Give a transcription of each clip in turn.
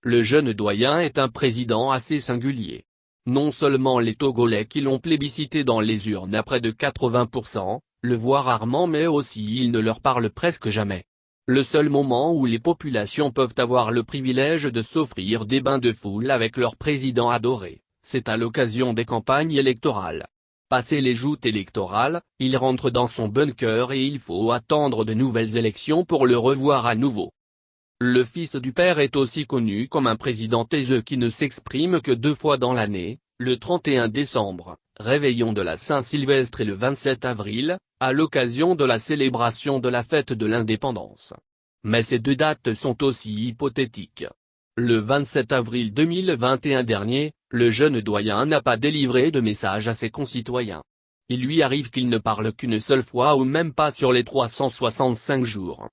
Le jeune doyen est un président assez singulier. Non seulement les Togolais qui l'ont plébiscité dans les urnes à près de 80%, le voient rarement mais aussi il ne leur parle presque jamais. Le seul moment où les populations peuvent avoir le privilège de s'offrir des bains de foule avec leur président adoré, c'est à l'occasion des campagnes électorales. Passé les joutes électorales, il rentre dans son bunker et il faut attendre de nouvelles élections pour le revoir à nouveau. Le fils du père est aussi connu comme un président taiseux qui ne s'exprime que 2 fois dans l'année, le 31 décembre, réveillon de la Saint-Sylvestre et le 27 avril, à l'occasion de la célébration de la fête de l'indépendance. Mais ces 2 dates sont aussi hypothétiques. Le 27 avril 2021 dernier, le jeune doyen n'a pas délivré de message à ses concitoyens. Il lui arrive qu'il ne parle qu'une seule fois ou même pas sur les 365 jours.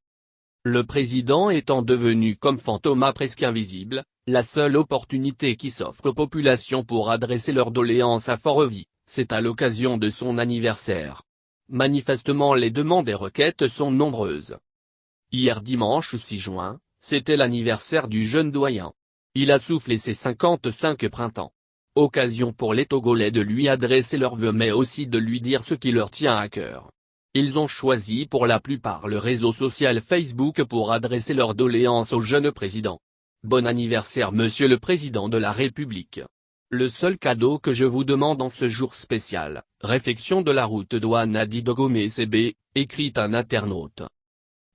Le président étant devenu comme fantôme presque invisible, la seule opportunité qui s'offre aux populations pour adresser leurs doléances à Fort-Vie, c'est à l'occasion de son anniversaire. Manifestement les demandes et requêtes sont nombreuses. Hier dimanche 6 juin, c'était l'anniversaire du jeune doyen. Il a soufflé ses 55 printemps. Occasion pour les Togolais de lui adresser leurs vœux mais aussi de lui dire ce qui leur tient à cœur. Ils ont choisi pour la plupart le réseau social Facebook pour adresser leurs doléances au jeune président. Bon anniversaire Monsieur le Président de la République. Le seul cadeau que je vous demande en ce jour spécial, réflexion de la route douane dit Dogomé CB, écrit un internaute.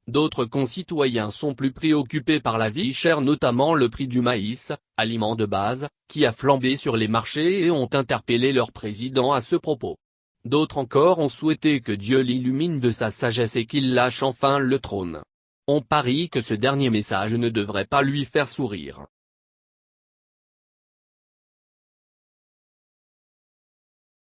D'autres concitoyens sont plus préoccupés par la vie chère notamment le prix du maïs, aliment de base, qui a flambé sur les marchés et ont interpellé leur président à ce propos. D'autres encore ont souhaité que Dieu l'illumine de sa sagesse et qu'il lâche enfin le trône. On parie que ce dernier message ne devrait pas lui faire sourire.